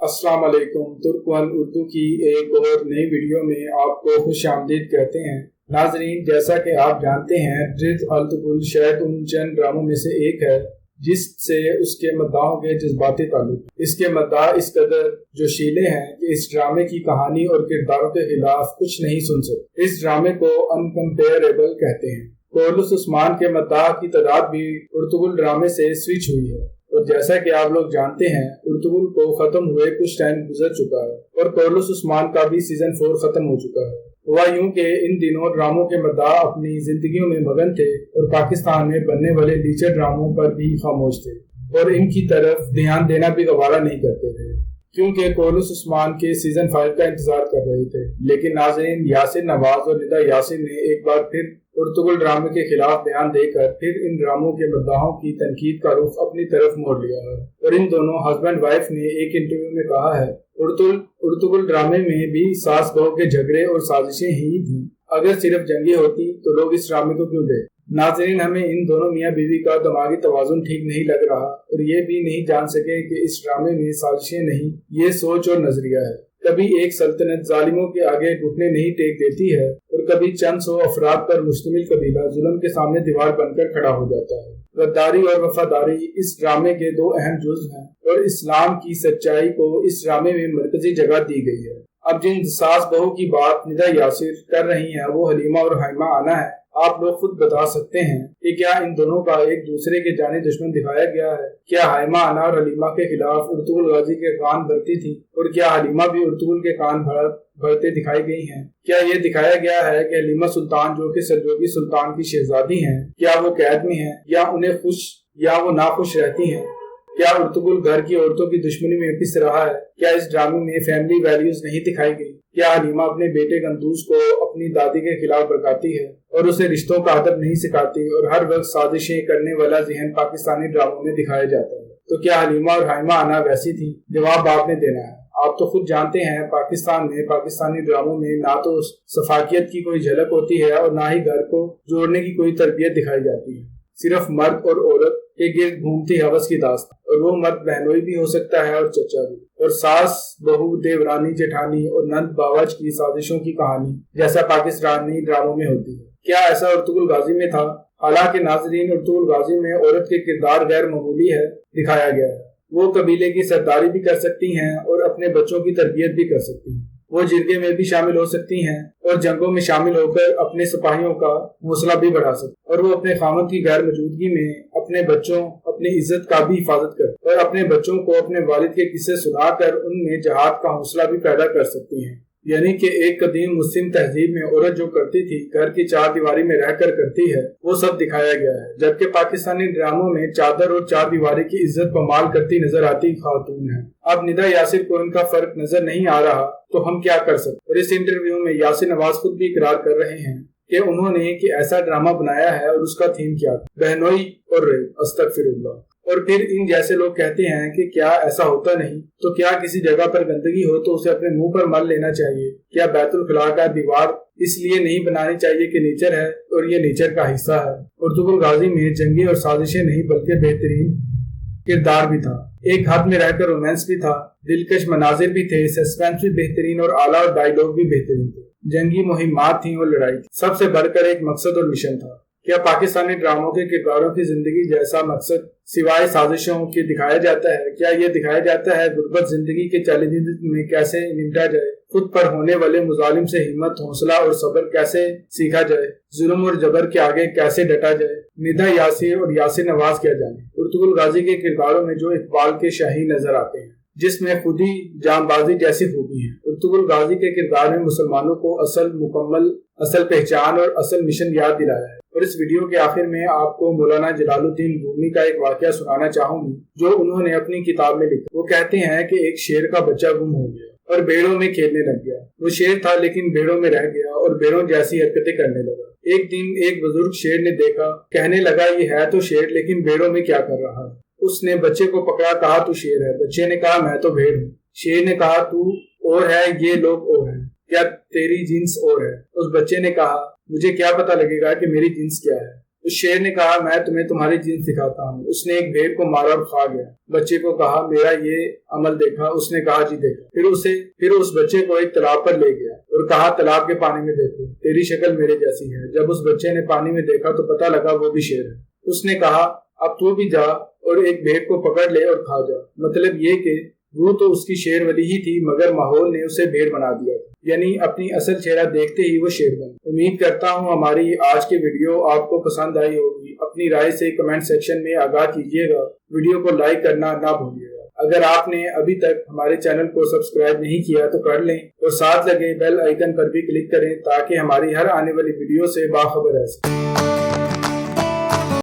السلام علیکم۔ ترک ون اردو کی ایک اور نئی ویڈیو میں آپ کو خوش آمدید کہتے ہیں۔ ناظرین، جیسا کہ آپ جانتے ہیں، ڈرز الطگل شاید ان چند ڈراموں میں سے ایک ہے جس سے اس کے مداحوں کے جذباتی تعلق ہیں۔ اس کے مداح اس قدر جوشیلے ہیں کہ اس ڈرامے کی کہانی اور کرداروں کے خلاف کچھ نہیں سن سکتے۔ اس ڈرامے کو انکمپیریبل کہتے ہیں۔ کورلس عثمان کے مداح کی تعداد بھی ارطغرل ڈرامے سے سوئچ ہوئی ہے، اور جیسا کہ آپ لوگ جانتے ہیں، ارطغرل کو ختم ہوئے کچھ ٹائم گزر چکا ہے اور کورلس عثمان کا بھی سیزن 4 ختم ہو چکا ہے۔ ہوا یوں کہ ان دنوں ڈراموں کے مداح اپنی زندگیوں میں مگن تھے اور پاکستان میں بننے والے لیچر ڈراموں پر بھی خاموش تھے اور ان کی طرف دھیان دینا بھی گوارا نہیں کرتے تھے، کیونکہ کورلس عثمان کے سیزن 5 کا انتظار کر رہے تھے۔ لیکن ناظرین، یاسر نواز اور ندا یاسر نے ایک بار پھر ارطغرل ڈرامے کے خلاف بیان دے کر پھر ان ڈراموں کے مداحوں کی تنقید کا رخ اپنی طرف موڑ لیا ہے، اور ان دونوں ہسبینڈ وائف نے ایک انٹرویو میں کہا ہے، ارطغرل ڈرامے میں بھی ساس بہو کے جھگڑے اور سازشیں ہی تھیں، اگر صرف جنگیں ہوتی تو لوگ اس ڈرامے کو کیوں دے۔ ناظرین، ہمیں ان دونوں میاں بیوی کا دماغی توازن ٹھیک نہیں لگ رہا اور یہ بھی نہیں جان سکے کہ اس ڈرامے میں سازشیں نہیں، یہ سوچ اور نظریہ ہے۔ کبھی ایک سلطنت ظالموں کے آگے گھٹنے نہیں ٹیک دیتی ہے اور کبھی چند سو افراد پر مشتمل قبیلہ ظلم کے سامنے دیوار بن کر کھڑا ہو جاتا ہے۔ غداری اور وفاداری اس ڈرامے کے دو اہم جزو ہیں اور اسلام کی سچائی کو اس ڈرامے میں مرکزی جگہ دی گئی ہے۔ اب جن ساس بہو کی بات ندا یاسر کر رہی ہیں وہ حلیمہ اور حائمہ آنا ہے۔ آپ لوگ خود بتا سکتے ہیں کہ کیا ان دونوں کا ایک دوسرے کے جانی دشمن دکھایا گیا ہے؟ کیا حائمہ آنا اور حلیمہ کے خلاف ارطغرل غازی کے کان بھرتی تھی اور کیا حلیمہ بھی ارطغرل کے کان بھرتے دکھائی گئی ہیں؟ کیا یہ دکھایا گیا ہے کہ حلیمہ سلطان جو کہ سلجوقی سلطان کی شہزادی ہیں، کیا وہ قید میں ہیں یا انہیں خوش یا وہ ناخوش رہتی ہیں؟ کیا ارطغرل گھر کی عورتوں کی دشمنی میں پس رہا ہے؟ کیا اس ڈرامے میں فیملی ویلیوز نہیں دکھائی گئی؟ کیا حلیمہ اپنے بیٹے قندوز کو اپنی دادی کے خلاف بھڑکاتی ہے اور اسے رشتوں کا ادب نہیں سکھاتی اور ہر وقت سازشیں کرنے والا ذہن پاکستانی ڈراموں میں دکھایا جاتا ہے؟ تو کیا حلیمہ اور حائمہ آنا ویسی تھی؟ جواب آپ نے دینا ہے۔ آپ تو خود جانتے ہیں، پاکستان میں پاکستانی ڈراموں میں نہ تو سفاکیت کی کوئی جھلک ہوتی ہے اور نہ ہی گھر کو جوڑنے کی کوئی تربیت دکھائی جاتی ہے۔ صرف مرد اور عورت کے گرد گھومتی ہوس کی داستان، اور وہ مرد بہنوئی بھی ہو سکتا ہے اور چچا بھی، اور ساس بہو دیورانی جٹھانی اور نند باوج کی سازشوں کی کہانی جیسا پاکستانی ڈراموں میں ہوتی ہے۔ کیا ایسا ارطغرل غازی میں تھا؟ حالانکہ ناظرین، ارطغرل غازی میں عورت کے کردار غیر معمولی ہے دکھایا گیا ہے۔ وہ قبیلے کی سرداری بھی کر سکتی ہیں اور اپنے بچوں کی تربیت بھی کر سکتی ہیں۔ وہ جرگے میں بھی شامل ہو سکتی ہیں اور جنگوں میں شامل ہو کر اپنے سپاہیوں کا حوصلہ بھی بڑھا سکتی، اور وہ اپنے خاوند کی غیر موجودگی میں اپنے بچوں اپنی عزت کا بھی حفاظت کرتی اور اپنے بچوں کو اپنے والد کے قصے سنا کر ان میں جہاد کا حوصلہ بھی پیدا کر سکتی ہیں۔ یعنی کہ ایک قدیم مسلم تہذیب میں عورت جو کرتی تھی، گھر کی چار دیواری میں رہ کر کرتی ہے، وہ سب دکھایا گیا ہے، جبکہ پاکستانی ڈراموں میں چادر اور چار دیواری کی عزت پامال کرتی نظر آتی خاتون ہے۔ اب ندا یاسر کو ان کا فرق نظر نہیں آ رہا تو ہم کیا کر سکتے؟ اور اس انٹرویو میں یاسر نواز خود بھی اقرار کر رہے ہیں کہ انہوں نے کہ ایسا ڈرامہ بنایا ہے اور اس کا تھیم کیا تھا، بہنوئی اور ریپ، استغفر اللہ۔ اور پھر ان جیسے لوگ کہتے ہیں کہ کیا ایسا ہوتا نہیں؟ تو کیا کسی جگہ پر گندگی ہو تو اسے اپنے منہ پر مل لینا چاہیے؟ کیا بیت الخلاء کا دیوار اس لیے نہیں بنانی چاہیے کہ نیچر ہے اور یہ نیچر کا حصہ ہے؟ ارطغرل غازی میں جنگیں اور سازشیں نہیں بلکہ بہترین کردار بھی تھا، ایک حد میں رہ کر رومانس بھی تھا، دلکش مناظر بھی تھے، سسپینس بھی بہترین اور اعلیٰ اور ڈائیلاگ بھی بہترین تھے، جنگی مہمات تھیں اور لڑائی تھی، سب سے بڑھ کر ایک مقصد اور مشن تھا۔ کیا پاکستانی ڈراموں کے کرداروں کی زندگی جیسا مقصد سوائے سازشوں کے دکھایا جاتا ہے؟ کیا یہ دکھایا جاتا ہے غربت زندگی کے چیلنجز میں کیسے نمٹا جائے، خود پر ہونے والے مظالم سے ہمت، حوصلہ اور صبر کیسے سیکھا جائے، ظلم اور جبر کے آگے کیسے ڈٹا جائے؟ ندا یاسر اور یاسر نواز کیا جانے ارطغرل غازی کے کرداروں میں جو اقبال کے شاہی نظر آتے ہیں، جس میں خودی جان بازی جیسی خوبی ہے۔ ارطغرل غازی کے کردار میں مسلمانوں کو اصل پہچان اور اصل مشن یاد دلایا ہے۔ اور اس ویڈیو کے آخر میں آپ کو مولانا جلال الدین رومی کا ایک واقعہ سنانا چاہوں گی جو انہوں نے اپنی کتاب میں لکھا۔ وہ کہتے ہیں کہ ایک شیر کا بچہ گم ہو گیا اور بھیڑوں میں کھیلنے لگ گیا۔ وہ شیر تھا لیکن بھیڑوں میں رہ گیا اور بھیڑوں جیسی حرکتیں کرنے لگا۔ ایک دن ایک بزرگ شیر نے دیکھا، کہنے لگا یہ ہے تو شیر لیکن بھیڑوں میں کیا کر رہا ہے؟ اس نے بچے کو پکڑا، کہا تو شیر ہے۔ بچے نے کہا میں تو بھیڑ ہوں۔ شیر نے کہا تو اور ہے، یہ لوگ اور ہیں، کیا تیری جنس اور ہے؟ اس بچے نے کہا مجھے کیا پتا لگے گا کہ میری جنس کیا ہے؟ اس شیر نے کہا میں تمہیں تمہاری جن سکھاتا ہوں۔ اس نے ایک بھیڑ کو مارا اور کھا گیا۔ بچے کو کہا میرا یہ عمل دیکھا؟ اس نے کہا جی دیکھا۔ پھر اس بچے کو ایک تالاب پر لے گیا اور کہا تالاب کے پانی میں دیکھو، تیری شکل میرے جیسی ہے۔ جب اس بچے نے پانی میں دیکھا تو پتہ لگا وہ بھی شیر ہے۔ اس نے کہا اب تو بھی جا اور ایک بھیڑ کو پکڑ لے اور کھا جا۔ مطلب یہ کہ وہ تو اس کی شیر والی ہی تھی مگر ماحول نے اسے بھیڑ بنا دیا تھا، یعنی اپنی اصل چہرہ دیکھتے ہی وہ شیر بن۔ امید کرتا ہوں ہماری آج کی ویڈیو آپ کو پسند آئی ہوگی۔ اپنی رائے سے کمنٹ سیکشن میں آگاہ کیجیے گا۔ ویڈیو کو لائک کرنا نہ بھولیے گا۔ اگر آپ نے ابھی تک ہمارے چینل کو سبسکرائب نہیں کیا تو کر لیں اور ساتھ لگے بیل آئیکن پر بھی کلک کریں تاکہ ہماری ہر آنے والی ویڈیو سے باخبر رہ سکیں۔